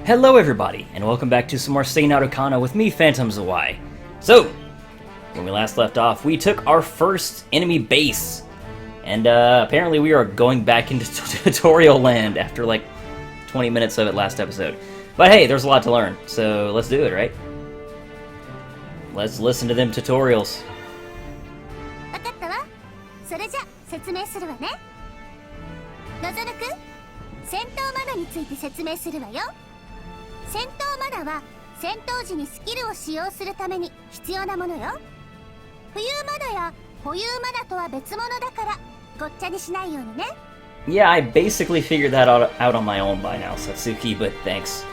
Hello everybody, and welcome back to some more Seinarukana with me, Phantoms Y. So, when we last left off, we took our first enemy base. And apparently we are going back into tutorial land after like 20 minutes of it last episode. But hey, there's a lot to learn, so let's do it, right? Let's listen to them tutorials. わかったわ。それじゃ説明するわね。のぞるくん、戦闘マナについて説明するわよ。戦闘マナは戦闘時にスキルを使用するために必要なものよ。浮遊マナや保有マナとは別物だからごっちゃにしないようにね。Yeah, I basically figured that out on my own by now, Satsuki, but thanks.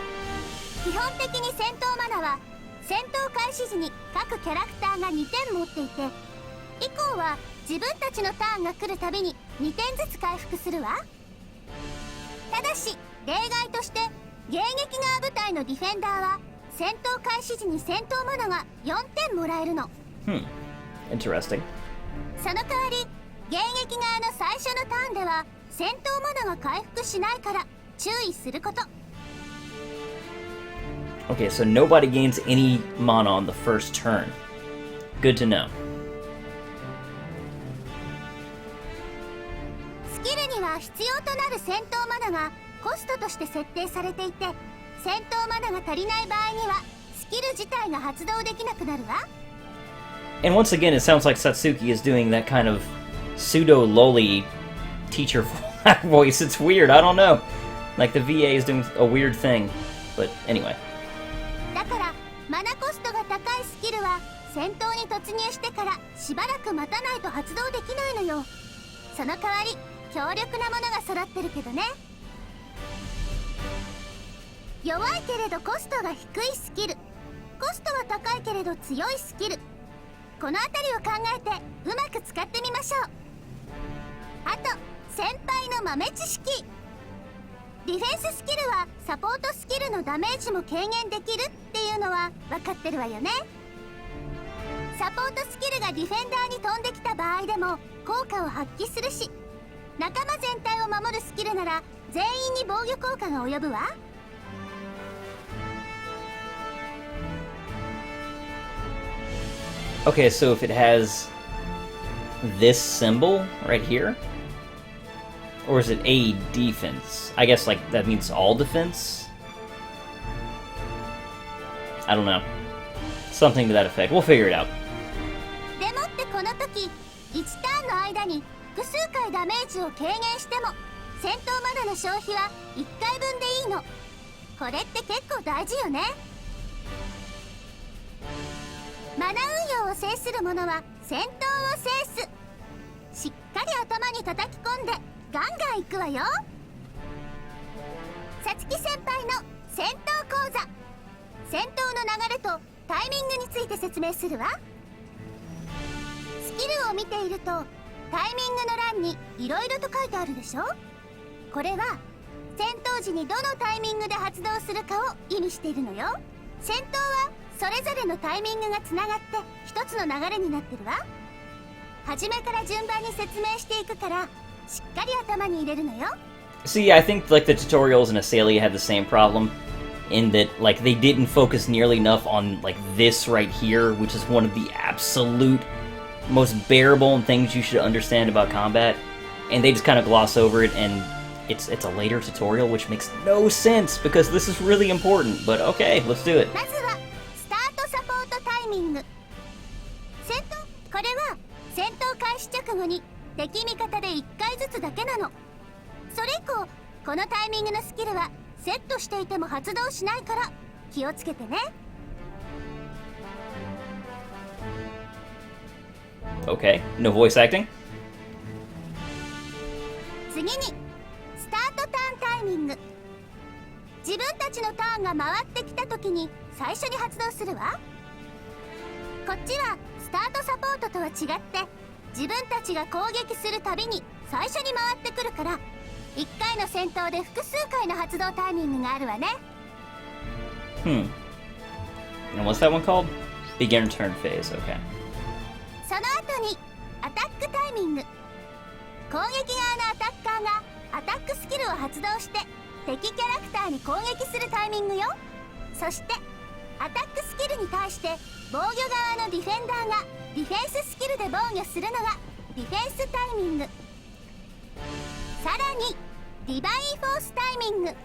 基本的に戦闘マナは戦闘開始時に各キャラクターが2点持っていて、以降は自分たちのターンが来るたびに2点ずつ回復するわ。ただし例外として迎撃側部隊のディフェンダーは戦闘開始時に戦闘マナが4点もらえるの。Interesting. その代わり迎撃側の最初のターンでは戦闘マナが回復しないから注意すること。Okay, so nobody gains any mana on the first turn. Good to know. スキルには必要となる戦闘マナがコストとして設定されていて、戦闘マナが足りない場合にはスキル自体が発動できなくなるわ。And once again, it sounds like Satsuki is doing that kind of pseudo-loli teacher voice. It's weird, I don't know. Like the VA is doing a weird thing. But anyway. だからマナコストが高いスキルは戦闘に突入してからしばらく待たないと発動できないのよ。その代わり強力なものが揃ってるけどね。弱いけれどコストが低いスキル、コストは高いけれど強いスキル、この辺りを考えてうまく使ってみましょう。あと先輩の豆知識、ディフェンススキルはサポートスキルのダメージも軽減できるっていうのは分かってるわよね。サポートスキルがディフェンダーに飛んできた場合でも効果を発揮するし、仲間全体を守るスキルなら全員に防御効果が及ぶわ。Okay, so if it has this symbol right here? Or is it a defense? I guess like that means all defense? I don't know. Something to that effect. We'll figure it out. でもってこの時1ターンの間に複数回ダメージを軽減しても戦闘マナの消費は1回分でいいの。これって結構大事よね。マナ運用を制する者は戦闘を制す。しっかり頭に叩き込んでガンガンいくわよ。さつき先輩の戦闘講座、戦闘の流れとタイミングについて説明するわ。スキルを見ているとタイミングの欄にいろいろと書いてあるでしょ。これは戦闘時にどのタイミングで発動するかを意味しているのよ。戦闘はそれぞれのタイミングがつながって一つの流れになってるわ。初めから順番に説明していくからしっかり頭に入れるのよ。See, I think like the tutorials in Asalia had the same problem in that like they didn't focus nearly enough on like this right here, which is one of the absolute most bearable things you should understand about combat, and they just kind of gloss over it, and it's a later tutorial, which makes no sense because this is really important. But okay, let's do it. まずはスタートサポートタイミング。戦闘、これは戦闘開始直後に敵味方で1回ずつだけなの。それ以降このタイミングのスキルはセットしていても発動しないから気をつけてね。Okay, no voice acting. 次にスタートターンタイミング。自分たちのターンが回ってきた時に最初に発動するわ。こっちはスタートサポートとは違って自分たちが攻撃するたびに最初に回ってくるから1回の戦闘で複数回の発動タイミングがあるわね。And what's that one called? Beginner turn phase, okay. その後にアタックタイミング。攻撃側のアタッカーがアタックスキルを発動して敵キャラクターに攻撃するタイミングよ。そしてアタックスキルに対して防御側のディフェンダーがディフェンススキルで防御するのがディフェンスタイミング。さらにディバインフォースタイミング、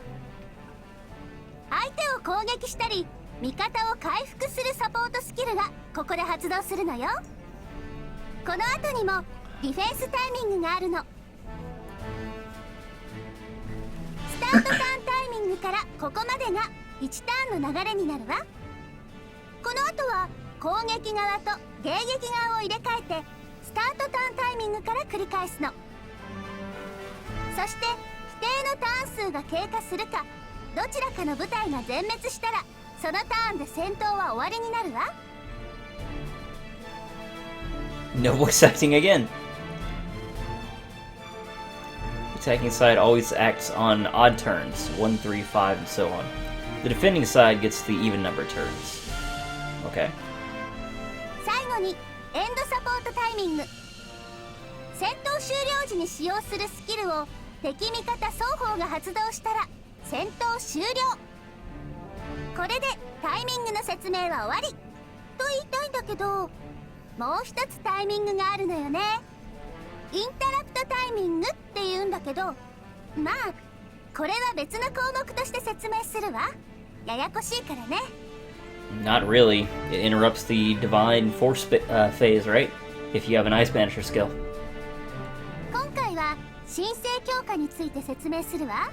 相手を攻撃したり味方を回復するサポートスキルがここで発動するのよ。この後にもディフェンスタイミングがあるの。スタートターンタイミングからここまでが1ターンの流れになるわ。この後は攻撃側と迎撃側を入れ替えてスタートターンタイミングから繰り返すの。そして規定のターン数が経過するかどちらかの部隊が全滅したらそのターンで戦闘は終わりになるわ。 No voice acting again. Attacking side always acts on odd turns, 1, 3, 5, and so on. The defending side gets the even number turns. Okay. 最後にエンドサポートタイミング。戦闘終了時に使用するスキルを敵味方双方が発動したら戦闘終了。これでタイミングの説明は終わりと言いたいんだけど、もう一つタイミングがあるのよね。インタラプトタイミングって言うんだけど、まあこれは別の項目として説明するわ。ややこしいからね。 Not really. It interrupts the divine force phase, right? If you have an ice banisher skill. 今回は神聖強化について説明するわ。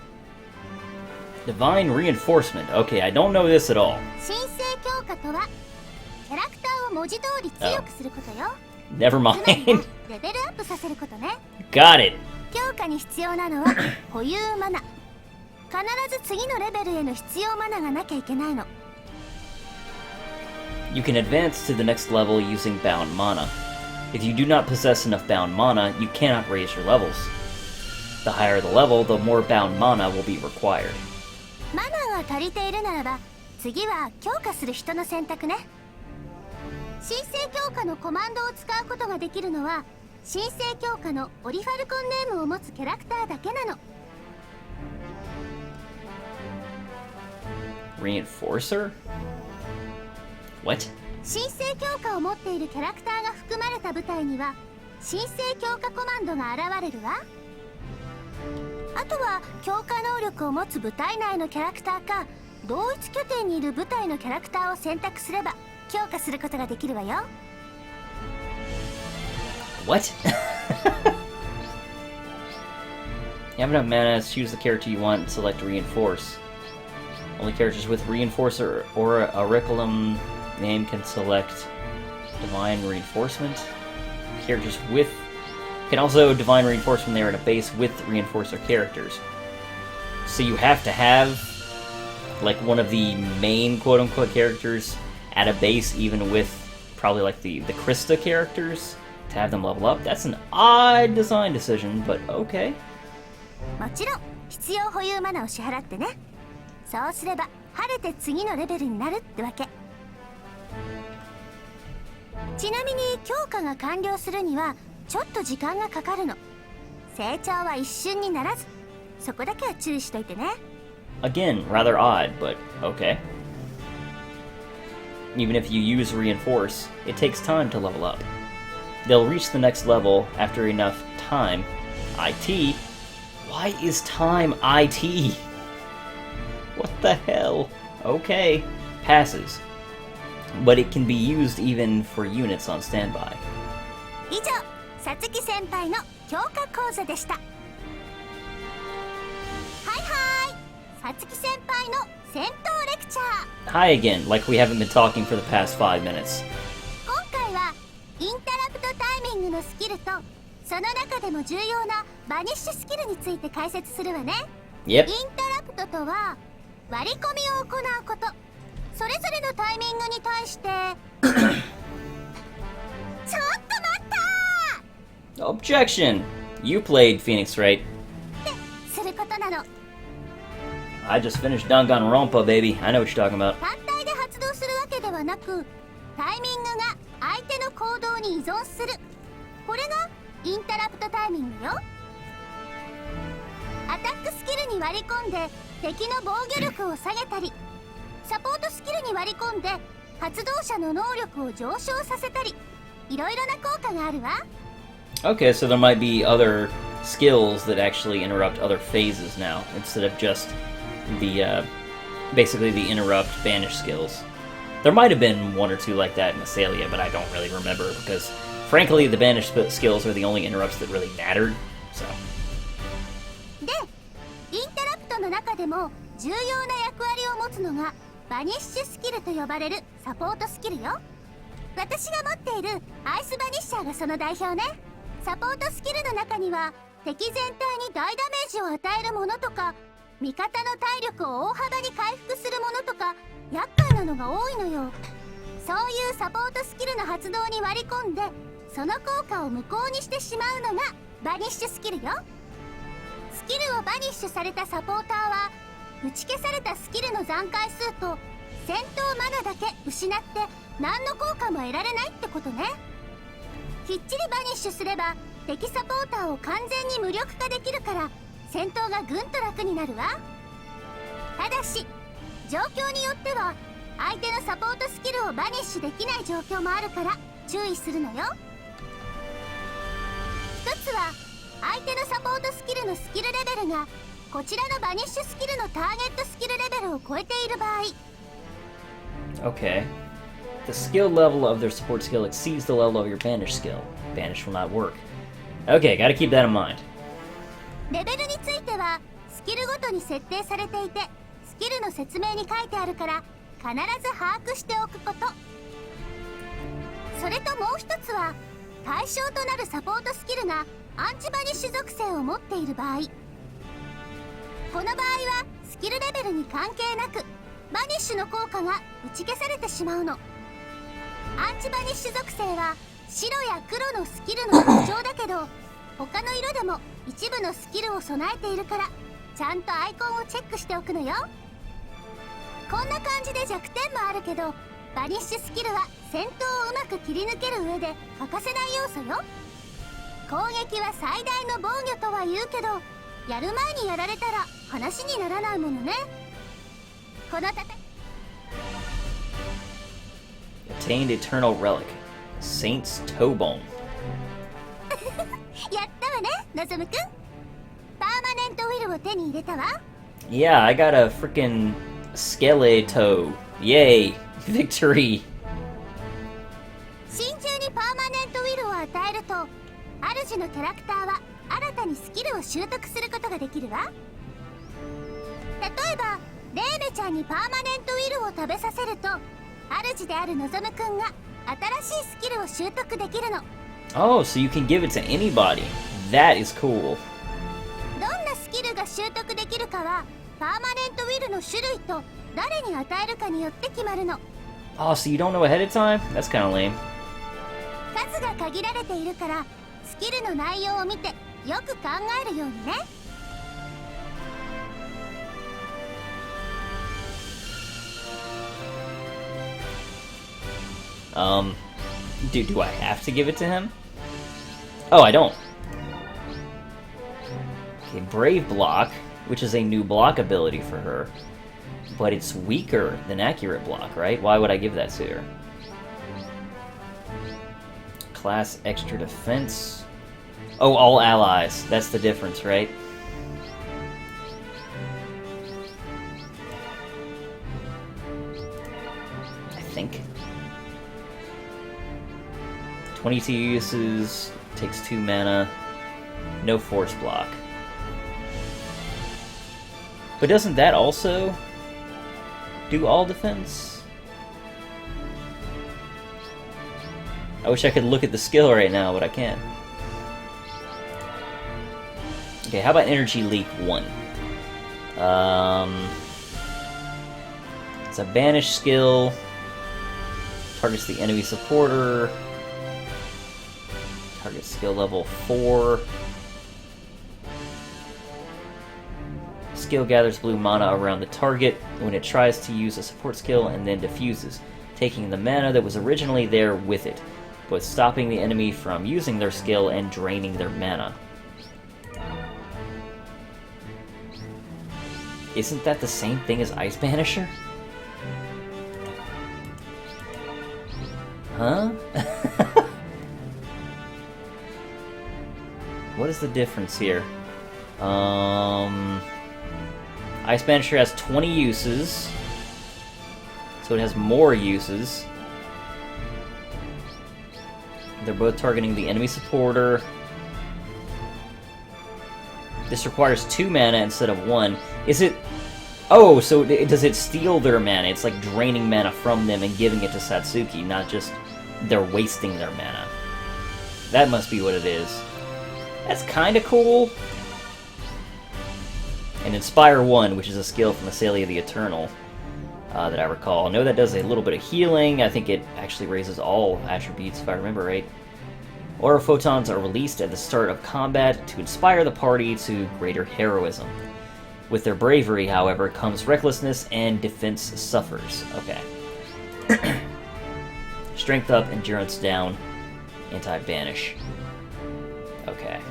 Divine reinforcement. Okay, I don't know this at all. 神聖強化とはキャラクターを文字通り強くすることよ。Never つまり mind. レベルアップさせることね。Got it. 強化に必要なのは保有マナ。必ず次のレベルへの必要マナがなきゃいけないの。 You can advance to the next level using bound mana. If you do not possess enough bound mana, you cannot raise your levels. The higher the level, the more bound mana will be required. マナが足りているならば次は強化する人の選択ね。神聖強化のコマンドを使うことができるのは神聖強化のオリファルコンネームを持つキャラクターだけなの。 Reinforcer? What? 神聖強化を持っているキャラクターが含まれた部隊には神聖強化コマンドが現れるわ。あとは強化能力を持つ部隊内のキャラクターか同一拠点にいる部隊のキャラクターを選択すれば強化することができるわよ。 What? You have enough mana, choose the character you want and select Reinforce. Only characters with Reinforcer or a Auriculum name can select Divine Reinforcement. Characters with... can also Divine Reinforce when they are in a base with Reinforcer characters. So you have to have, like, one of the main quote-unquote characters at a base, even with probably, like, the Krista characters, to have them level up. That's an odd design decision, but okay. もちろん必要保有マナを支払ってね。そうすれば晴れて次のレベルになるってわけ。ちなみに強化が完了するにはちょっと時間がかかるの。成長は一瞬にならず、そこだけは注意しといてね。 Again, rather odd, but okay. Even if you use Reinforce, it takes time to level up. They'll reach the next level after enough time. IT? Why is time IT? What the hell? Okay. Passes. But it can be used even for units on standby. 以上、さつき先輩の強化講座でした。はいはい、さつき先輩の戦闘レクチャー。 Hi again, like we haven't been talking for the past 5 minutes. 今回はインタラプトタイミングのスキルとその中でも重要なバニッシュスキルについて解説するわね。 Yep. インタラプトとは割り込みを行うこと。それぞれのタイミングに対してちょっと待ったー Objection! You played Phoenix, right? ってすることなの。 I just finished Danganronpa, baby. I know what you're talking about. 単体で発動するわけではなくタイミングが相手の行動に依存する。これがインタラプトタイミングよ。アタックスキルに割り込んで敵の防御力を下げたり、サポートスキルに割り込んで発動者の能力を上昇させたり、いろいろな効果があるわ。 Okay, so there might be other skills that actually interrupt other phases now, instead of just the, basically the interrupt banish skills. There might have been one or two like that in Asalia, but I don't really remember, because frankly, the banish skills are the only interrupts that really mattered, so. で、インタラプトの中でも重要な役割を持つのがバニッシュスキルと呼ばれるサポートスキルよ。私が持っているアイスバニッシャーがその代表ね。サポートスキルの中には敵全体に大ダメージを与えるものとか、味方の体力を大幅に回復するものとか、厄介なのが多いのよ。そういうサポートスキルの発動に割り込んで、その効果を無効にしてしまうのがバニッシュスキルよ。スキルをバニッシュされたサポーターは、打ち消されたスキルの残回数と戦闘マナだけ失って何の効果も得られないってことね。きっちりバニッシュすれば敵サポーターを完全に無力化できるから、戦闘がぐんと楽になるわ。ただし状況によっては相手のサポートスキルをバニッシュできない状況もあるから注意するのよ。一つは相手のサポートスキルのスキルレベルがこちらのバニッシュスキルのターゲットスキルレベルを超えている場合。 Okay. The skill level of their support skill exceeds the level of your banish skill. Banish will not work. Okay, gotta keep that in mind. レベルについてはスキルごとに設定されていて、スキルの説明に書いてあるから必ず把握しておくこと。それともう一つは対象となるサポートスキルがアンチバニッシュ属性を持っている場合。この場合はスキルレベルに関係なくバニッシュの効果が打ち消されてしまうの。アンチバニッシュ属性は白や黒のスキルの特徴だけど、他の色でも一部のスキルを備えているから、ちゃんとアイコンをチェックしておくのよ。こんな感じで弱点もあるけど、バニッシュスキルは戦闘をうまく切り抜ける上で欠かせない要素よ。攻撃は最大の防御とは言うけど、やる前にやられたら話にならないものね。このAttained Eternal Relic. Saint's Toebone. やったわね、のぞむくん。パーマネントウィルを手に入れたわ。Yeah, I got a frickin' Skeleto. Yay! Victory! 真鍮にパーマネントウィルを与えると、主のキャラクターは新たにスキルを習得することができるわ。例えばレーメちゃんにパーマネントウィルを食べさせると、主であるのぞむくんが新しいスキルを習得できるの。 Oh, so you can give it to anybody. That is cool. どんなスキルが習得できるかはパーマネントウィルの種類と誰に与えるかによって決まるの。 Oh, so you don't know ahead of time? That's kind of lame. 数が限られているから、スキルの内容を見てよく考えるようにね。Do I have to give it to him? Oh, I don't. Okay, Brave Block, which is a new block ability for her. But it's weaker than Accurate Block, right? Why would I give that to her? Class Extra Defense. Oh, all allies. That's the difference, right? I think. 22 uses, takes 2 mana, no force block. But doesn't that also do all defense? I wish I could look at the skill right now, but I can't. Okay, how about Energy Leak 1? It's a banish skill. Targets the enemy supporter. Target skill level 4. Skill gathers blue mana around the target when it tries to use a support skill and then diffuses, taking the mana that was originally there with it, but stopping the enemy from using their skill and draining their mana. Isn't that the same thing as Ice Banisher? Huh? What is the difference here? Ice Banisher has 20 uses, so it has more uses. They're both targeting the enemy supporter. This requires 2 mana instead of 1. Is it... Oh, so does it steal their mana? It's like draining mana from them and giving it to Satsuki, not just they're wasting their mana. That must be what it is. That's kinda cool. And Inspire 1, which is a skill from Asalia the Eternal, that I recall. I know that does a little bit of healing. I think it actually raises all attributes, if I remember right. Aura Photons are released at the start of combat to inspire the party to greater heroism. With their bravery, however, comes recklessness and defense suffers. Okay. Strength up, endurance down, anti-banish. Okay.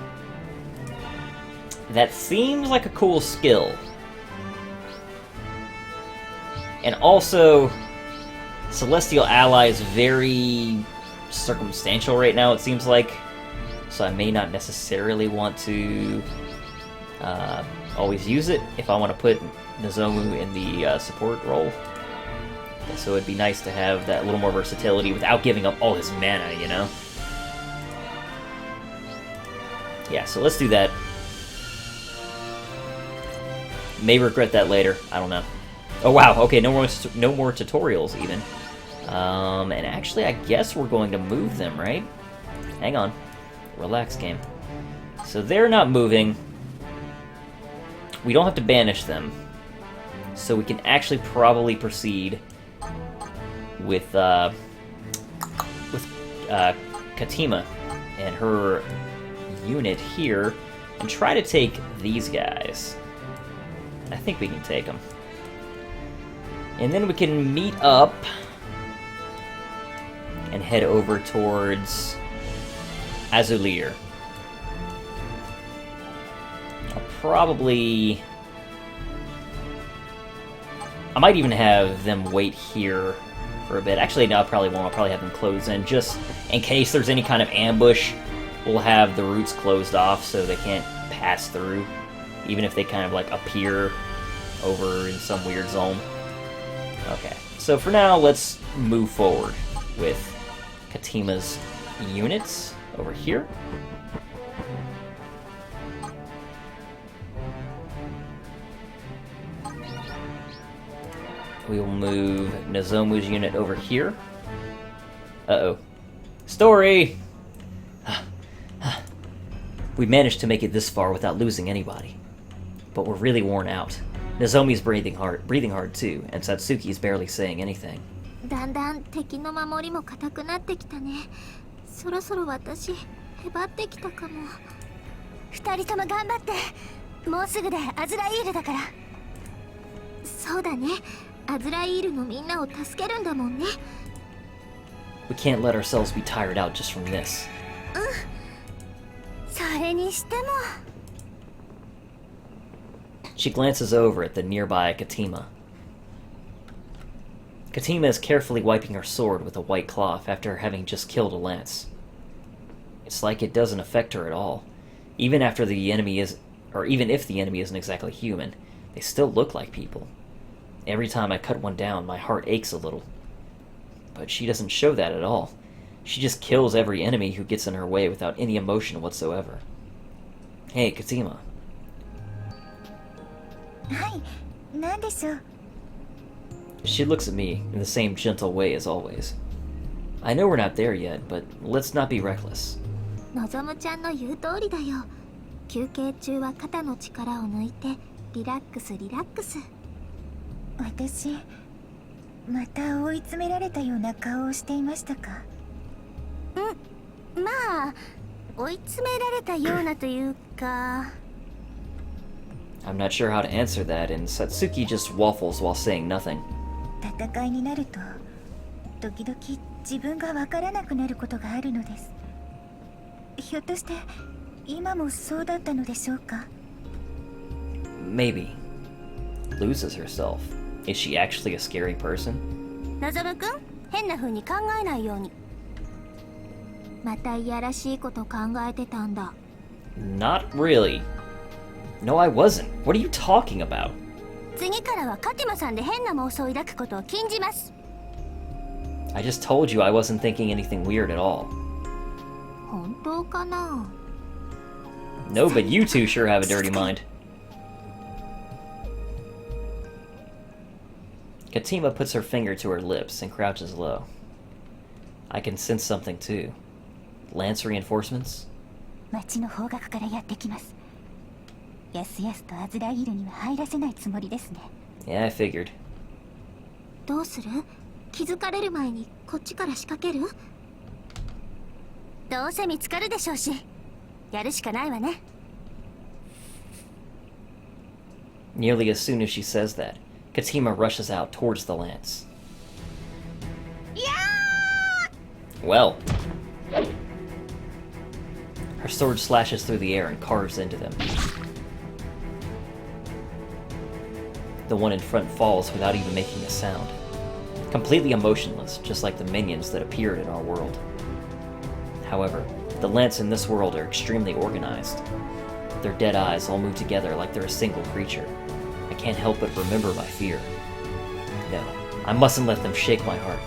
That seems like a cool skill. And also, Celestial Ally is very circumstantial right now, it seems like. So I may not necessarily want to always use it if I want to put Nozomu in the support role. So it'd be nice to have that little more versatility without giving up all his mana, you know? Yeah, so let's do that. May regret that later. I don't know. Oh wow, okay, no more tutorials even. And actually I guess we're going to move them, right? Hang on. Relax, game. So they're not moving. We don't have to banish them. So we can actually probably proceed with Katima and her unit here and try to take these guys. I think we can take them. And then we can meet up and head over towards Azulir. I'll probably... I might even have them wait here for a bit. Actually, no, I probably won't. I'll probably have them close in just in case there's any kind of ambush. We'll have the routes closed off so they can't pass through, even if they kind of like appear over in some weird zone. Okay, so for now, let's move forward with Katima's units over here. We will move Nozomu's unit over here. Uh-oh. Story! We managed to make it this far without losing anybody. But we're really worn out. Nozomi's breathing hard too, and Satsuki's barely saying anything. だんだん敵の守りも固くなってきたね。そろそろ私へばってきたかも。二人とも頑張って。もうすぐでアズライールだから。そうだね。アズライールのみんなを助けるんだもんね。We can't let ourselves be tired out just from this. それにしても。She glances over at the nearby Katima. Katima is carefully wiping her sword with a white cloth after having just killed a lance. It's like it doesn't affect her at all. Even after the enemy is, or even if the enemy isn't exactly human, they still look like people. Every time I cut one down, my heart aches a little. But she doesn't show that at all. She just kills every enemy who gets in her way without any emotion whatsoever. Hey, Katima. はい、何でしょう。 She looks at me in the same gentle way as always. I know we're not there yet, but let's not be reckless. のぞむちゃんの言う通りだよ。休憩中は肩の力を抜いてリラックスリラックス。私、また追い詰められたような顔をしていましたか？まあ、追い詰められたようなというか。I'm not sure how to answer that, and Satsuki just waffles while saying nothing. 戦いになると、時々自分がわからなくなることがあるのです。ひょっとして今もそうだったのでしょうか？ Maybe. Loses herself. Is she actually a scary person? のぞむくん、変な風に考えないように。またいやらしいこと考えてたんだ。Not really. No, I wasn't. What are you talking about? 次からはカティマさんで変な妄想を抱くことを禁じます。I just told you I wasn't thinking anything weird at all. 本当かな? No, but you two sure have a dirty mind. Katima puts her finger to her lips and crouches low. I can sense something too. Lance reinforcements? 町の方角からやってきます。やすやすとアズライールには入らせないつもりですね。Yeah, I figured. どうする？気づかれる前にこっちから仕掛ける？どうせ見つかるでしょうし、やるしかないわね。Nearly as soon as she says that, Katima rushes out towards the lance. Well. Her sword slashes through the air and carves into them. The one in front falls without even making a sound. Completely emotionless, just like the minions that appeared in our world. However, the lance in this world are extremely organized. Their dead eyes all move together like they're a single creature. I can't help but remember my fear. No, I mustn't let them shake my heart.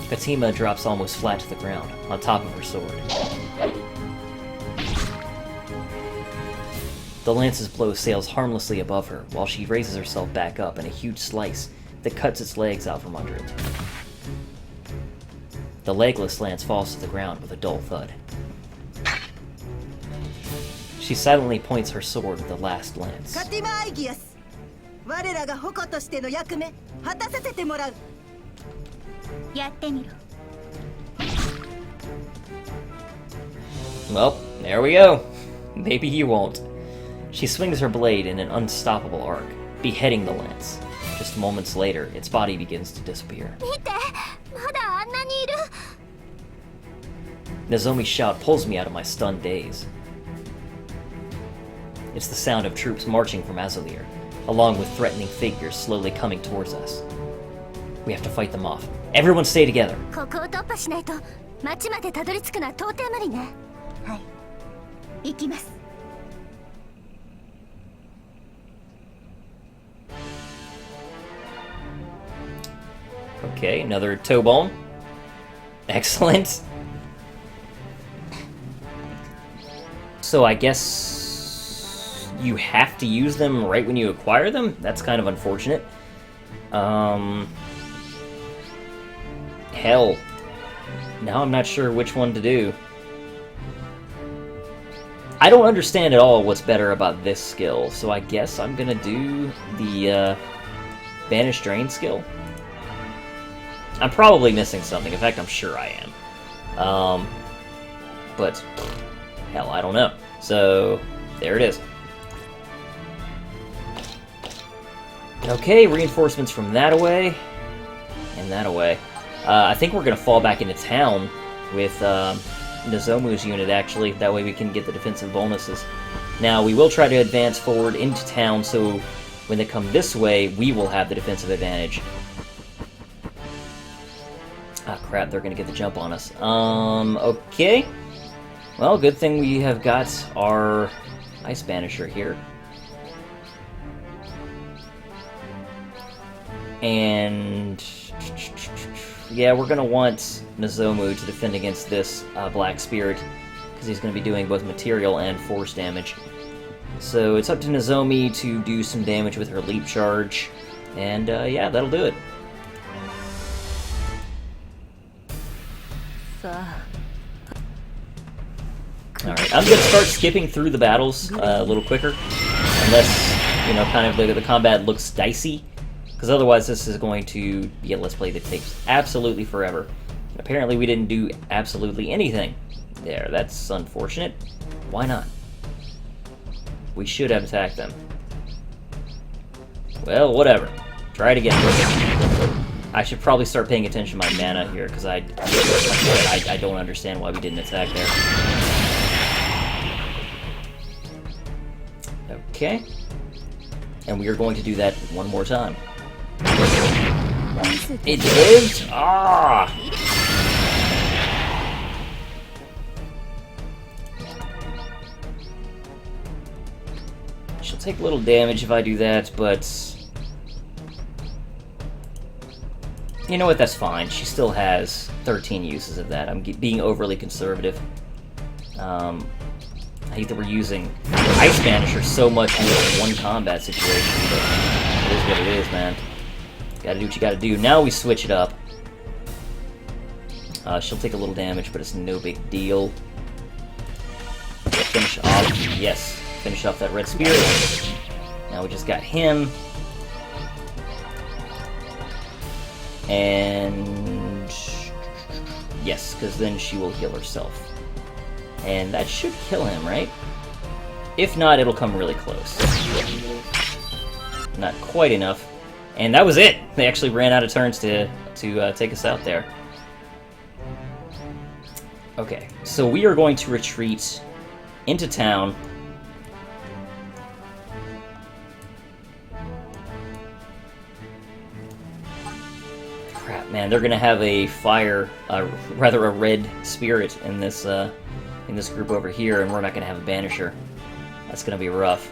Katima drops almost flat to the ground, on top of her sword. The lance's blow sails harmlessly above her, while she raises herself back up in a huge slice that cuts its legs out from under it. The legless lance falls to the ground with a dull thud. She silently points her sword at the last lance. Well, there we go. Maybe you won't. She swings her blade in an unstoppable arc, beheading the lance. Just moments later, its body begins to disappear. Nozomi's shout pulls me out of my stunned daze. It's the sound of troops marching from Azalear, along with threatening figures slowly coming towards us. We have to fight them off. Everyone stay together. Okay, another toe bone. Excellent. So I guess you have to use them right when you acquire them? That's kind of unfortunate. Hell. Now I'm not sure which one to do. I don't understand at all what's better about this skill, so I guess I'm gonna do the Banish Drain skill. I'm probably missing something. In fact, I'm sure I am. But, hell, I don't know. So, there it is. Okay, reinforcements from that away, and that away. I think we're going to fall back into town with Nozomu's unit, actually. That way we can get the defensive bonuses. Now, we will try to advance forward into town, so when they come this way, we will have the defensive advantage. Ah, crap, they're going to get the jump on us. Okay. Well, good thing we have got our Ice Banisher here. And yeah, we're going to want Nozomu to defend against this Black Spirit, because he's going to be doing both material and force damage. So it's up to Nozomi to do some damage with her Leap Charge, and yeah, that'll do it. Alright, I'm going to start skipping through the battles a little quicker, unless, you know, kind of the combat looks dicey, because otherwise this is going to be a Let's Play that takes absolutely forever. Apparently we didn't do absolutely anything. There, that's unfortunate. Why not? We should have attacked them. Well, whatever. Try it again. I should probably start paying attention to my mana here, because I don't understand why we didn't attack there. Okay. And we are going to do that one more time. It lived? Ah! She'll take little damage if I do that, but... You know what, that's fine. She still has 13 uses of that. I'm being overly conservative. I hate that we're using Ice Banisher so much in this one combat situation, but it is what it is, man. Gotta do what you gotta do. Now we switch it up. She'll take a little damage, but it's no big deal. Finish off, yes. Finish off that red spirit. Now we just got him. And yes, because then she will heal herself. And that should kill him, right? If not, it'll come really close. Not quite enough. And that was it! They actually ran out of turns to take us out there. Okay, so we are going to retreat into town. Crap, man, they're gonna have a fire, rather a red spirit in this group over here, and we're not gonna have a banisher. That's gonna be rough.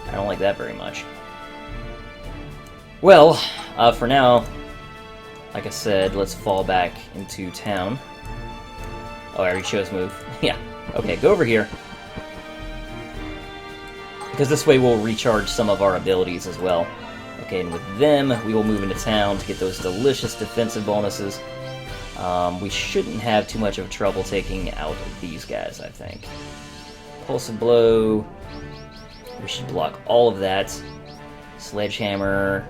I don't like that very much. Well, for now, like I said, let's fall back into town. Oh, I already chose move. Yeah. Okay, go over here. Because this way we'll recharge some of our abilities as well. Okay, and with them, we will move into town to get those delicious defensive bonuses. We shouldn't have too much of trouble taking out these guys, I think. Pulsive Blow. We should block all of that. Sledgehammer.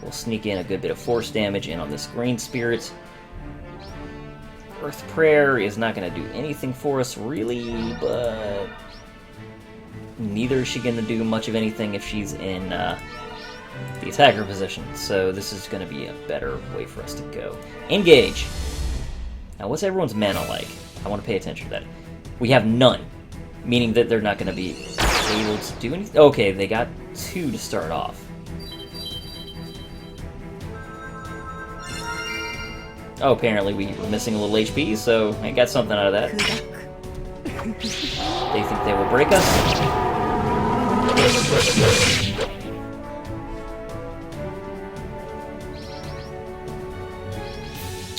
We'll sneak in a good bit of force damage in on this green spirit. Earth Prayer is not going to do anything for us, really, but neither is she going to do much of anything if she's in the attacker position, so this is going to be a better way for us to go. Engage! Now, what's everyone's mana like? I want to pay attention to that. We have none, meaning that they're not going to be able to do anything. Okay, they got 2 to start off. Oh, apparently we were missing a little HP, so I got something out of that. They think they will break us.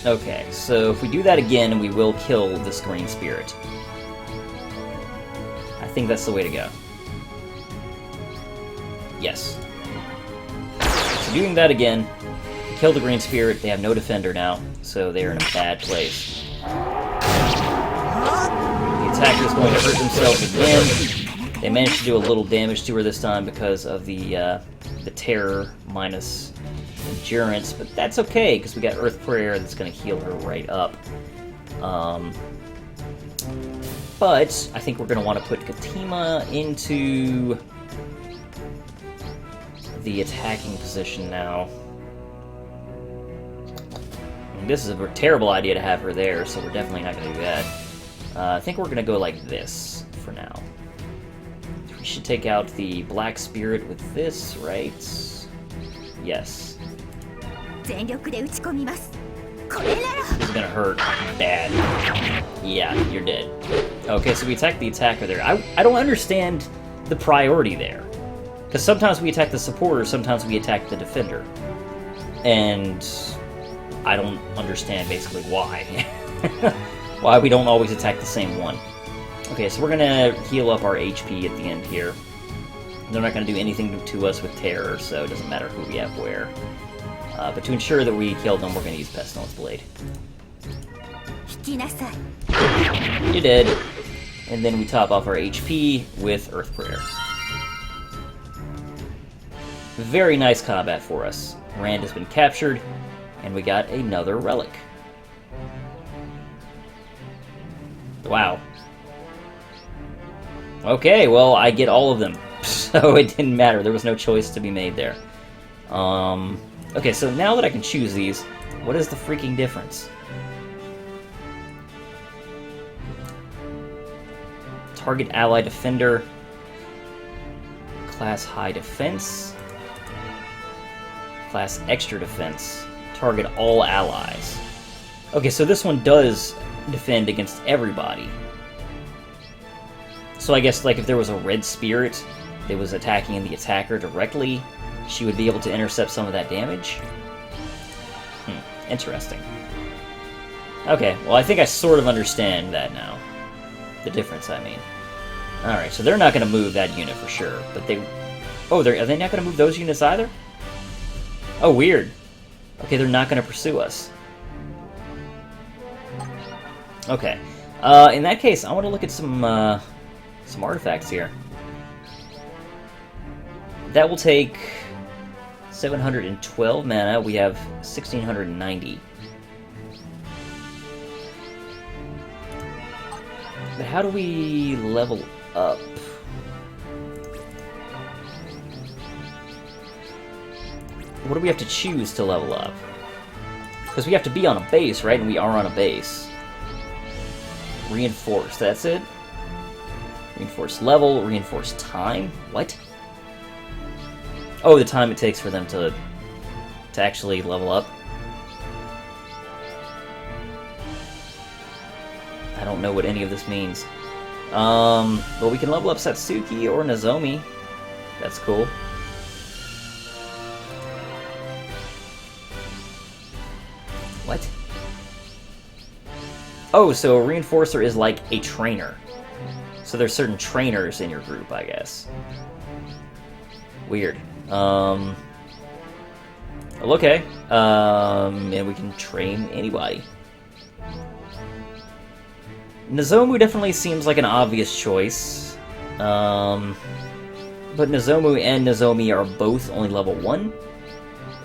Okay, so if we do that again, we will kill this green spirit. I think that's the way to go. Yes. So doing that again, kill the green spirit. They have no defender now, so they're in a bad place. The attacker's going to hurt themselves again. They managed to do a little damage to her this time because of the terror minus endurance, but that's okay because we got Earth Prayer that's going to heal her right up. But I think we're going to want to put Katima into the attacking position now. This is a terrible idea to have her there, so we're definitely not going to do that. I think we're going to go like this for now. We should take out the Black Spirit with this, right? Yes. This is going to hurt bad. Yeah, you're dead. Okay, so we attack the attacker there. I don't understand the priority there. Because sometimes we attack the supporter, sometimes we attack the defender. And I don't understand basically why. Why we don't always attack the same one. Okay, so we're gonna heal up our HP at the end here. They're not gonna do anything to us with terror, so it doesn't matter who we have where. But to ensure that we kill them, we're gonna use Pestilence Blade. You're dead. And then we top off our HP with Earth Prayer. Very nice combat for us. Rand has been captured. And we got another relic. Wow. Okay, well, I get all of them. So it didn't matter. There was no choice to be made there. Okay, so now that I can choose these, What is the freaking difference? Target ally defender. Class high defense. Class extra defense. Target all allies. Okay, so this one does defend against everybody. So I guess, like, if there was a red spirit that was attacking the attacker directly, she would be able to intercept some of that damage? Interesting. Okay, well, I think I sort of understand that now. The difference, I mean. Alright, so they're not going to move that unit for sure, but they... Oh, are they not going to move those units either? Oh, weird. Okay, they're not going to pursue us. Okay. In that case, I want to look at some artifacts here. That will take 712 mana. We have 1690. But how do we level up? What do we have to choose to level up? Because we have to be on a base, right? And we are on a base. Reinforce, that's it? Reinforce level, reinforce time? What? Oh, the time it takes for them to actually level up. I don't know what any of this means. But we can level up Satsuki or Nozomi. That's cool. What? Oh, so a reinforcer is like a trainer. So there's certain trainers in your group, I guess. Weird. Well, okay. And we can train anybody. Nozomu definitely seems like an obvious choice. But Nozomu and Nozomi are both only level 1.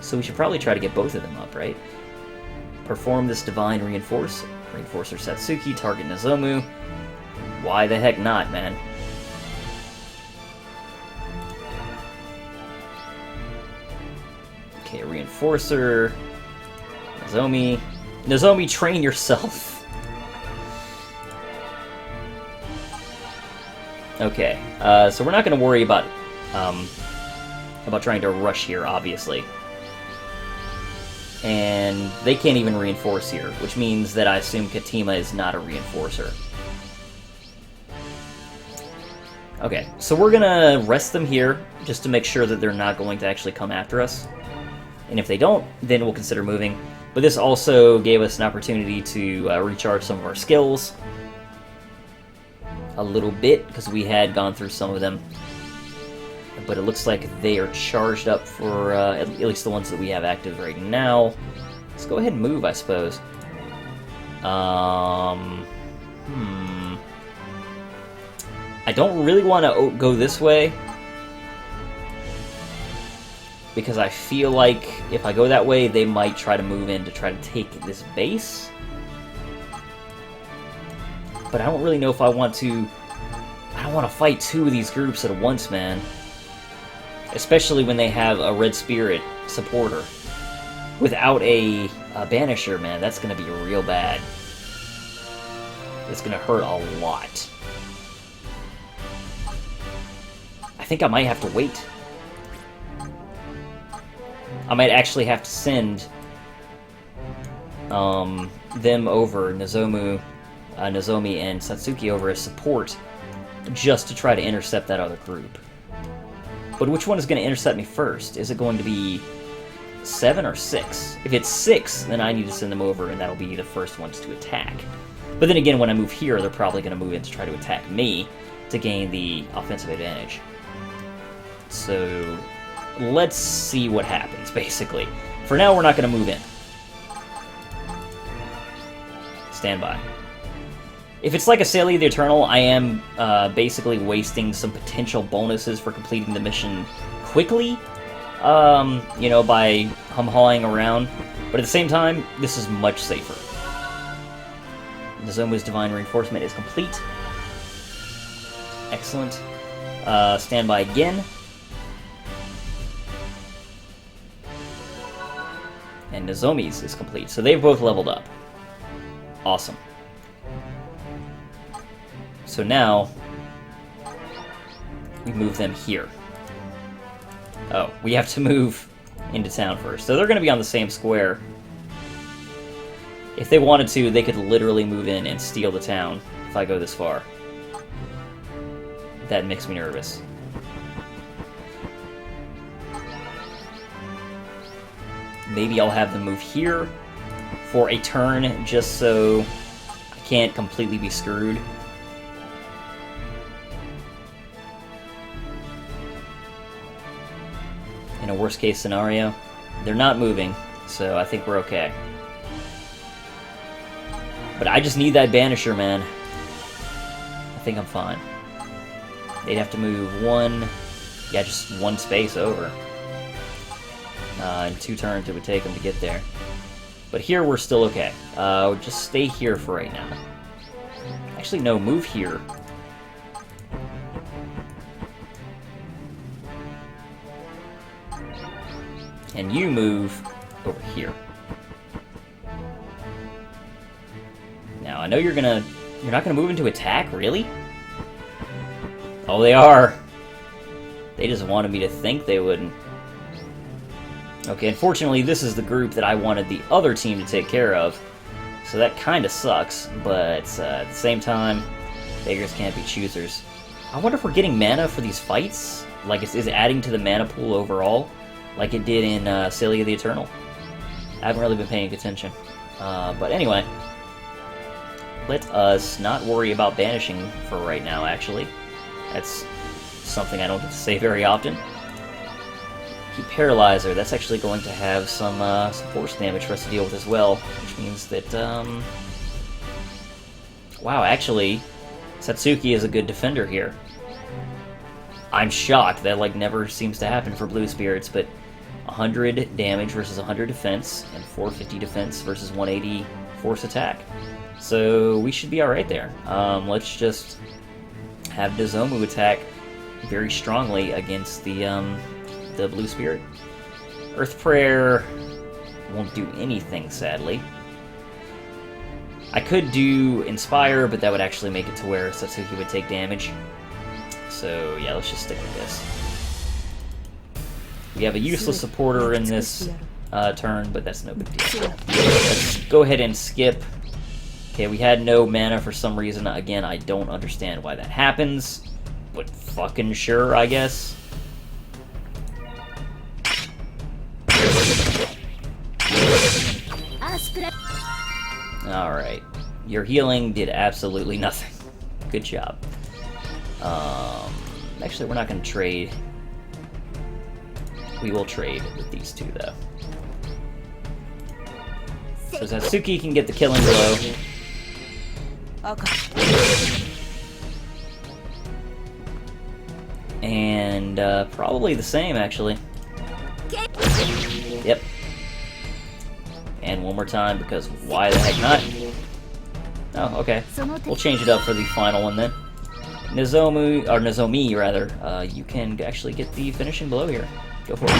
So we should probably try to get both of them up, right? Perform this divine reinforce. Reinforcer Satsuki, target Nozomu. Why the heck not, man? Okay, reinforcer. Nozomi. Nozomi, train yourself. Okay, so we're not going to worry about trying to rush here, obviously. And they can't even reinforce here, which means that I assume Katima is not a reinforcer. Okay, so we're gonna rest them here, just to make sure that they're not going to actually come after us. And if they don't, then we'll consider moving. But this also gave us an opportunity to recharge some of our skills. A little bit, because we had gone through some of them. But it looks like they are charged up for at least the ones that we have active right now. Let's go ahead and move, I suppose. I don't really want to go this way, because I feel like if I go that way, they might try to move in to try to take this base. But I don't really know if I want to... I don't want to fight two of these groups at once, man. Especially when they have a Red Spirit supporter. Without a Banisher, man, that's going to be real bad. It's going to hurt a lot. I think I might have to wait. I might actually have to send them over, Nozomi and Satsuki over as support, just to try to intercept that other group. But which one is going to intercept me first? Is it going to be 7 or 6? If it's 6, then I need to send them over, and that'll be the first ones to attack. But then again, when I move here, they're probably going to move in to try to attack me to gain the offensive advantage. So let's see what happens, basically. For now, we're not going to move in. Stand by. If it's like Assalia the Eternal, I am basically wasting some potential bonuses for completing the mission quickly, you know, by hum-hawing around. But at the same time, this is much safer. Nozomu's Divine Reinforcement is complete. Excellent. Stand by again. And Nozomi's is complete. So they've both leveled up. Awesome. So now, we move them here. Oh, we have to move into town first. So they're going to be on the same square. If they wanted to, they could literally move in and steal the town if I go this far. That makes me nervous. Maybe I'll have them move here for a turn, just so I can't completely be screwed. In a worst case scenario. They're not moving, so I think we're okay. But I just need that Banisher, man. I think I'm fine. They'd have to move one... Yeah, just one space over. In 2 turns it would take them to get there. But here we're still okay. Just stay here for right now. Actually, no, move here. And you move over here. Now, I know you're not gonna move into attack, really? Oh, they are! They just wanted me to think they wouldn't. Okay, unfortunately, this is the group that I wanted the other team to take care of, so that kinda sucks, but at the same time, beggars can't be choosers. I wonder if we're getting mana for these fights? Like, is it adding to the mana pool overall? Like it did in Celia the Eternal. I haven't really been paying attention. But anyway, let us not worry about banishing for right now, actually. That's something I don't get to say very often. Keep Paralyzer, that's actually going to have some force damage for us to deal with as well, which means that, wow, actually, Satsuki is a good defender here. I'm shocked. That, like, never seems to happen for Blue Spirits, but 100 damage versus 100 defense, and 450 defense versus 180 force attack. So we should be alright there. Let's just have Nozomu attack very strongly against the Blue Spirit. Earth Prayer won't do anything, sadly. I could do Inspire, but that would actually make it to where Satsuki would take damage. So, yeah, let's just stick with this. We have a useless supporter in this turn, but that's no big deal. Let's go ahead and skip. Okay, we had no mana for some reason. Again, I don't understand why that happens, but fucking sure, I guess. Alright. Your healing did absolutely nothing. Good job. Actually, we're not going to trade. We will trade with these two, though. So Satsuki can get the killing blow. Okay. And probably the same, actually. Yep. And one more time, because why the heck not? Oh, okay. We'll change it up for the final one then. Nozomi, rather, you can actually get the finishing blow here. Go for it.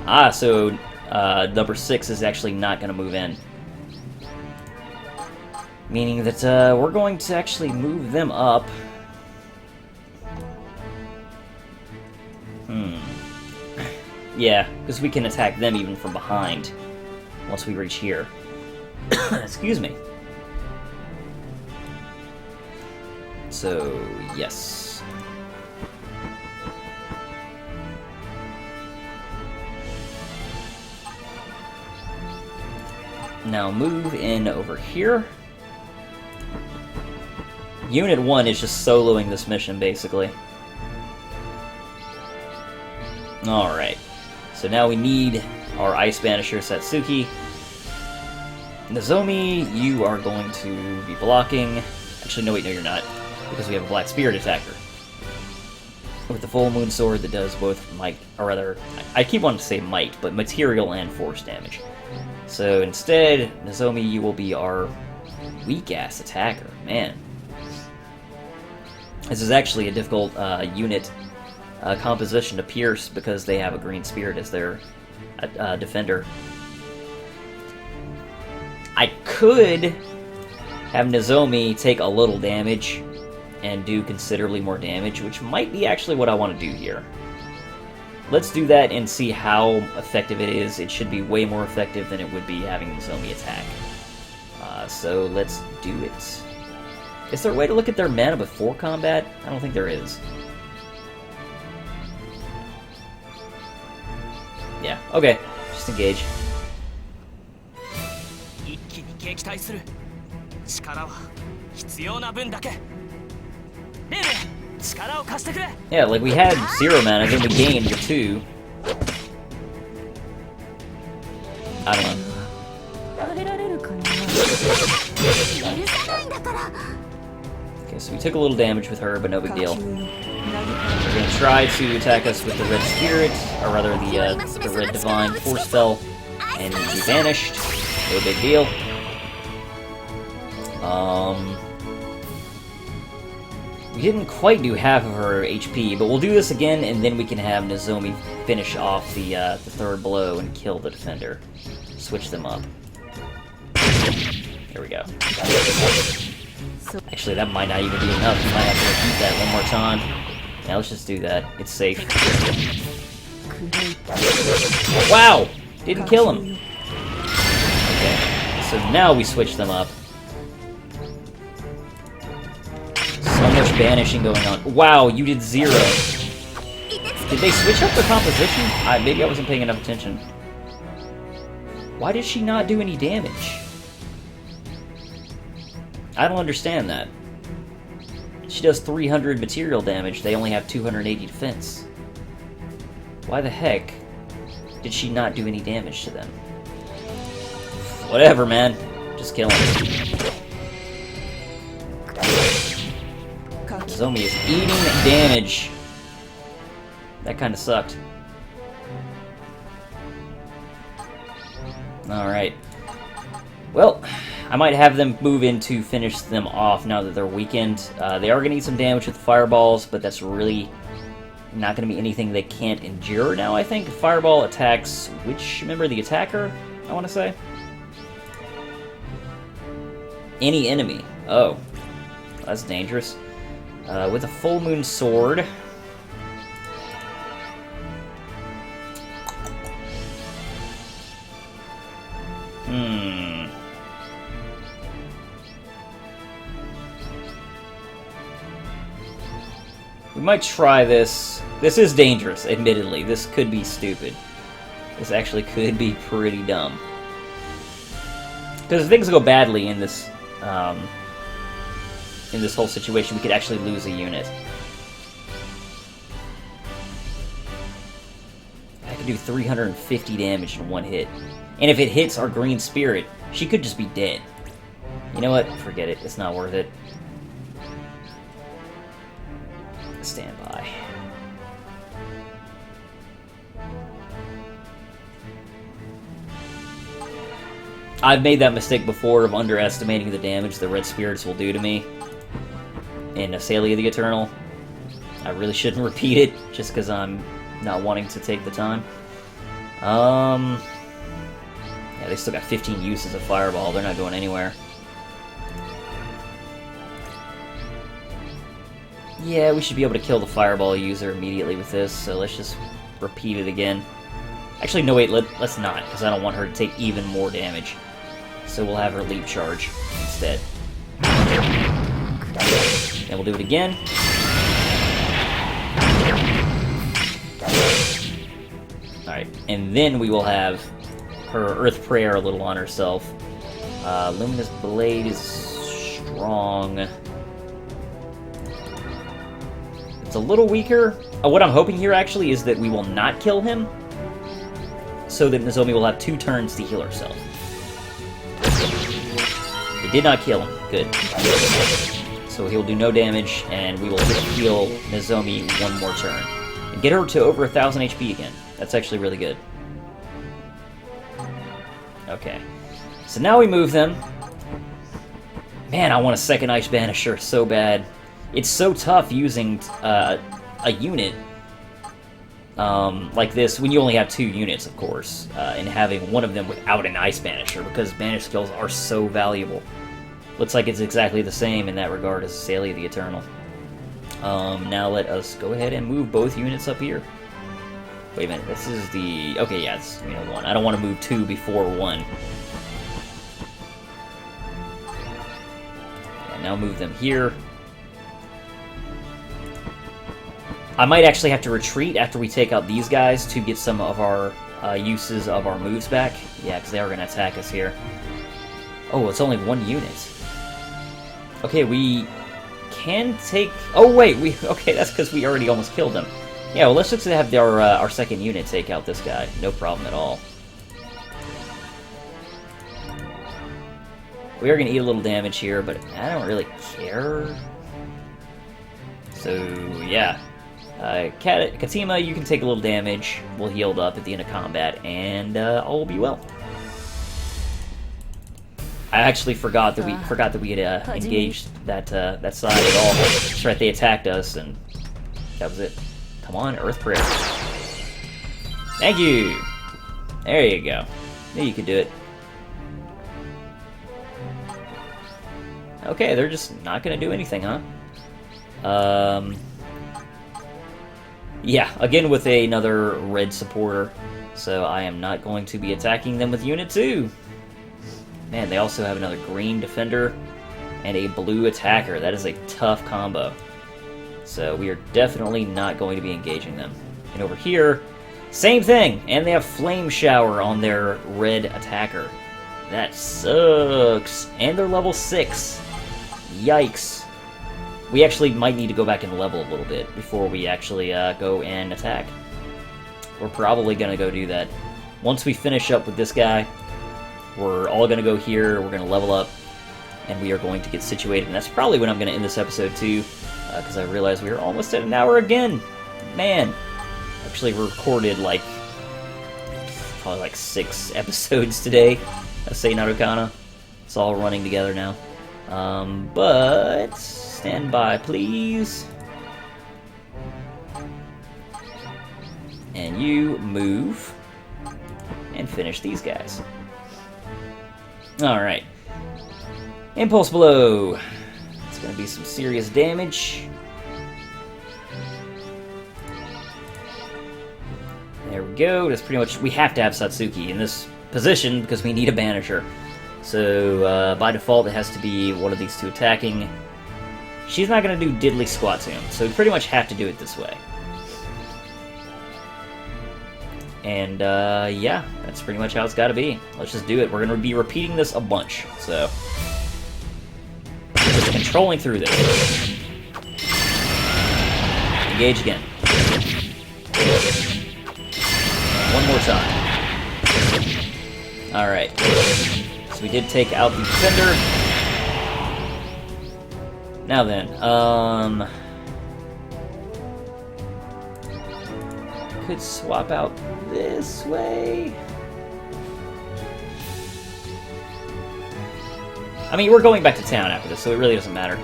Ah, so number 6 is actually not going to move in. Meaning that we're going to actually move them up. Yeah, because we can attack them even from behind once we reach here. Excuse me. So, yes. Now move in over here. Unit 1 is just soloing this mission, basically. Alright. So now we need our Ice Banisher Satsuki. Nozomi, you are going to be blocking. Actually, no, wait, no, you're not. Because we have a Black Spirit attacker. With the Full Moon Sword that does both might, or rather, I keep wanting to say might, but material and force damage. So instead, Nozomi, you will be our weak-ass attacker. Man. This is actually a difficult unit composition to pierce because they have a green spirit as their defender. I could have Nozomi take a little damage and do considerably more damage, which might be actually what I want to do here. Let's do that and see how effective it is. It should be way more effective than it would be having Nozomi attack. So let's do it. Is there a way to look at their mana before combat? I don't think there is. Yeah, okay. Just engage. Yeah, like we had 0 mana, then we gained the 2. I don't know. Okay, so we took a little damage with her, but no big deal. We're gonna try to attack us with the Red Spirit, or rather the Red Divine Force Spell, and be banished. No big deal. We didn't quite do half of her HP, but we'll do this again, and then we can have Nozomi finish off the third blow and kill the defender. Switch them up. There we go. Actually, that might not even be enough. We might have to repeat that one more time. Yeah, let's just do that. It's safe. Wow! Didn't kill him. Okay, so now we switch them up. So much banishing going on. Wow, you did 0. Did they switch up their composition? Maybe I wasn't paying enough attention. Why did she not do any damage? I don't understand that. She does 300 material damage, they only have 280 defense. Why the heck did she not do any damage to them? Whatever, man. Just kill him. Nozomi is eating damage. That kind of sucked. Alright. Well, I might have them move in to finish them off now that they're weakened. They are going to need some damage with the fireballs, but that's really not going to be anything they can't endure now, I think. Fireball attacks which member of the attacker, I want to say? Any enemy. Oh. That's dangerous. With a full moon sword... We might try this. This is dangerous, admittedly. This could be stupid. This actually could be pretty dumb. Because if things go badly in this whole situation, we could actually lose a unit. I could do 350 damage in one hit. And if it hits our green spirit, she could just be dead. You know what? Forget it. It's not worth it. Stand by. I've made that mistake before of underestimating the damage the red spirits will do to me in Asalia the Eternal. I really shouldn't repeat it just because I'm not wanting to take the time. Yeah, they still got 15 uses of Fireball. They're not going anywhere. Yeah, we should be able to kill the Fireball user immediately with this, so let's just repeat it again. Actually, no, wait, let's not, because I don't want her to take even more damage. So we'll have her leap charge instead. And we'll do it again. Alright, and then we will have her Earth Prayer a little on herself. Luminous Blade is strong. It's a little weaker. What I'm hoping here, actually, is that we will not kill him, so that Nozomi will have 2 turns to heal herself. It did not kill him. Good. So he'll do no damage, and we will heal Nozomi 1 more turn. And get her to over 1,000 HP again. That's actually really good. Okay. So now we move them. Man, I want a second Ice Banisher so bad. It's so tough using a unit like this when you only have 2 units, of course, and having one of them without an Ice Banisher, because Banish skills are so valuable. Looks like it's exactly the same in that regard as Salia the Eternal. Now let us go ahead and move both units up here. Wait a minute, this is the... Okay, yeah, it's 1. I don't want to move 2 before 1. Yeah, now move them here. I might actually have to retreat after we take out these guys to get some of our uses of our moves back. Yeah, because they are going to attack us here. Oh, it's only 1 unit. Okay, we can take... Oh, wait, okay, that's because we already almost killed them. Yeah, well, let's just have our second unit take out this guy. No problem at all. We are going to eat a little damage here, but I don't really care. So, yeah. Katima, you can take a little damage. We'll heal up at the end of combat, and all will be well. I actually forgot that we had engaged that side at all. That's right, they attacked us, and that was it. Come on, Earth Prayer. Thank you! There you go. Knew you could do it. Okay, they're just not gonna do anything, huh? Yeah, again with another red supporter, so I am not going to be attacking them with Unit 2. Man, they also have another green defender and a blue attacker. That is a tough combo. So we are definitely not going to be engaging them. And over here, same thing, and they have Flame Shower on their red attacker. That sucks. And they're level 6. Yikes. We actually might need to go back and level a little bit before we actually go and attack. We're probably going to go do that. Once we finish up with this guy, we're all going to go here, we're going to level up, and we are going to get situated. And that's probably when I'm going to end this episode too, because I realize we are almost at an hour again. Man, actually recorded like probably like 6 episodes today of Seinarukana. It's all running together now. But stand by, please. And you move and finish these guys. Alright. Impulse Blow. It's going to be some serious damage. There we go. That's pretty much... We have to have Satsuki in this position because we need a Banisher. So, by default, it has to be one of these 2 attacking. She's not going to do diddly squat to him, so we pretty much have to do it this way. And, yeah, that's pretty much how it's got to be. Let's just do it. We're going to be repeating this a bunch, so... Just controlling through this. Engage again. One more time. Alright. So we did take out the defender. Now then, could swap out this way. I mean, we're going back to town after this, so it really doesn't matter.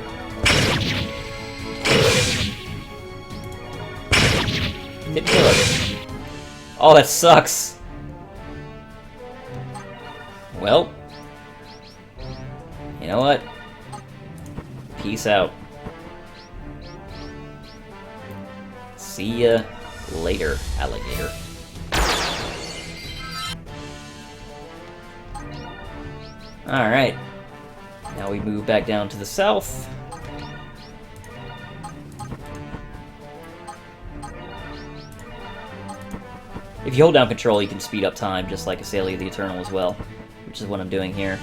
Didn't kill it. Oh, that sucks. Well, you know what? Peace out. See ya later, alligator. Alright. Now we move back down to the south. If you hold down control, you can speed up time, just like Salia the Eternal as well, which is what I'm doing here.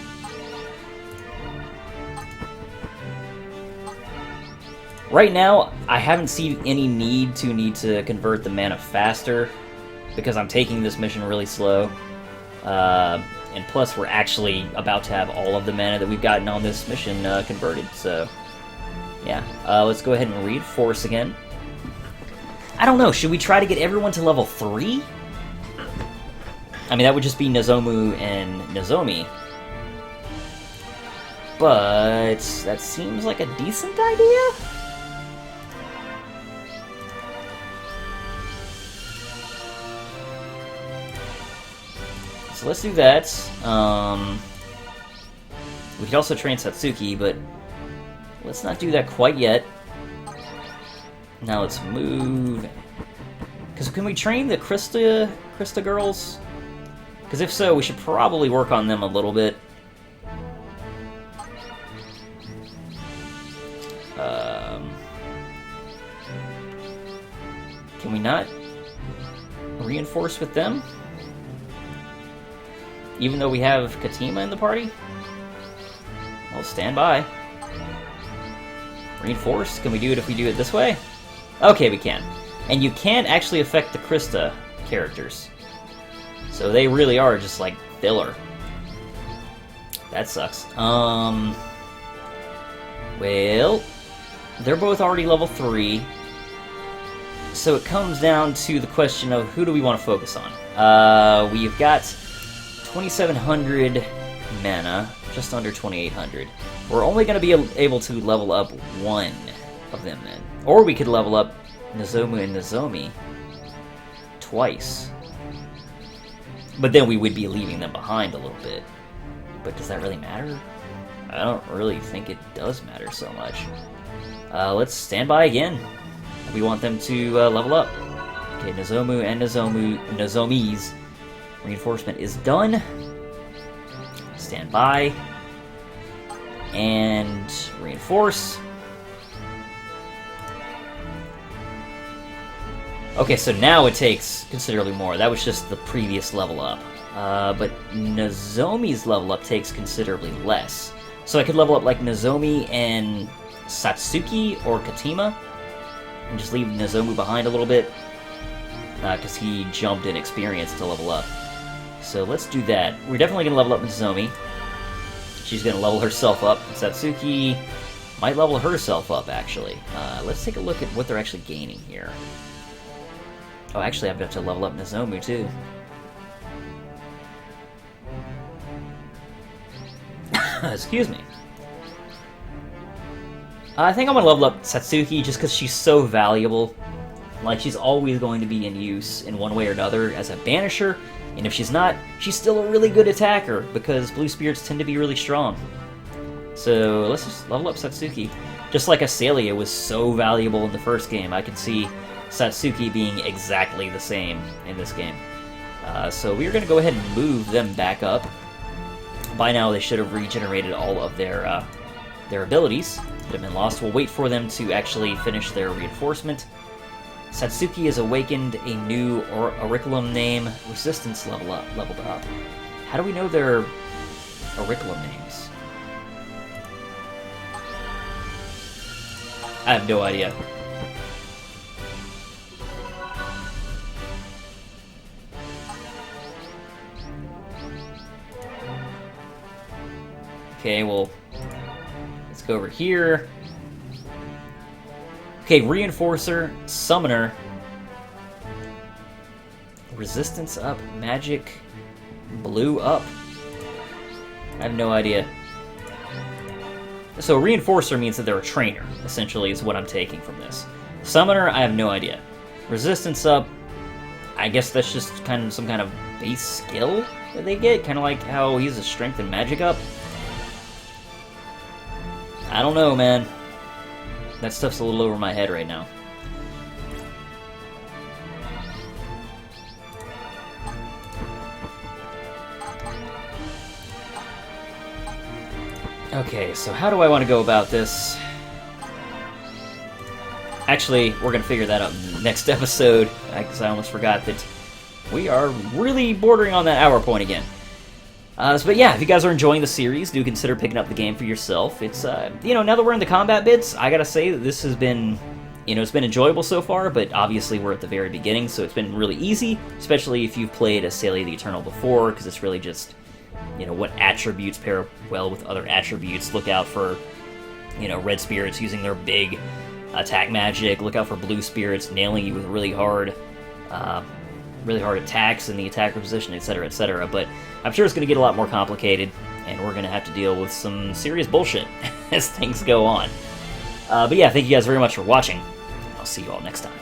Right now, I haven't seen any need to convert the mana faster, because I'm taking this mission really slow. And plus, we're actually about to have all of the mana that we've gotten on this mission converted, so... Yeah, let's go ahead and read Force again. I don't know, should we try to get everyone to level 3? I mean, that would just be Nozomu and Nozomi. But that seems like a decent idea? So let's do that. We could also train Satsuki, but let's not do that quite yet. Now let's move. Because can we train the Krista girls? Because if so, we should probably work on them a little bit. Can we not reinforce with them? Even though we have Katima in the party? Well, stand by. Reinforce? Can we do it if we do it this way? Okay, we can. And you can actually affect the Krista characters. So they really are just like filler. That sucks. Well, they're both already level 3. So it comes down to the question of who do we want to focus on? We've got 2,700 mana, just under 2,800. We're only going to be able to level up one of them then. Or we could level up Nozomu and Nozomi twice. But then we would be leaving them behind a little bit. But does that really matter? I don't really think it does matter so much. Let's stand by again. We want them to level up. Okay, Nozomu and Nozomi's reinforcement is done. Stand by. And reinforce. Okay, so now it takes considerably more. That was just the previous level up. But Nozomi's level up takes considerably less. So I could level up like Nozomi and Satsuki or Katima. And just leave Nozomu behind a little bit. Because he jumped in experience to level up. So let's do that. We're definitely going to level up Nozomi. She's going to level herself up. Satsuki might level herself up, actually. Let's take a look at what they're actually gaining here. Oh, actually, I've got to level up Nozomu, too. Excuse me. I think I'm going to level up Satsuki just because she's so valuable. Like, she's always going to be in use in one way or another as a banisher. And if she's not, she's still a really good attacker because blue spirits tend to be really strong. So let's just level up Satsuki. Just like Asalia was so valuable in the first game, I can see Satsuki being exactly the same in this game. So we're going to go ahead and move them back up. By now they should have regenerated all of their abilities that have been lost. We'll wait for them to actually finish their reinforcement. Satsuki has awakened a new Auriculum name, Resistance leveled up. How do we know their Auriculum names? I have no idea. Okay, well, let's go over here. Okay, Reinforcer, Summoner, Resistance up, Magic, Blue up. I have no idea. So Reinforcer means that they're a trainer, essentially, is what I'm taking from this. Summoner, I have no idea. Resistance up, I guess that's just kind of some kind of base skill that they get, kind of like how he's a Strength and Magic up. I don't know, man. That stuff's a little over my head right now. Okay, so how do I want to go about this? Actually, we're going to figure that out in the next episode, because I almost forgot that we are really bordering on that hour point again. But yeah, if you guys are enjoying the series, do consider picking up the game for yourself. It's, now that we're in the combat bits, I gotta say that this has been, it's been enjoyable so far, but obviously we're at the very beginning, so it's been really easy, especially if you've played Asalia the Eternal before, because it's really just, what attributes pair well with other attributes. Look out for, red spirits using their big attack magic. Look out for blue spirits nailing you with really hard attacks in the attacker position, etc., etc. But I'm sure it's going to get a lot more complicated, and we're going to have to deal with some serious bullshit as things go on. But yeah, thank you guys very much for watching. I'll see you all next time.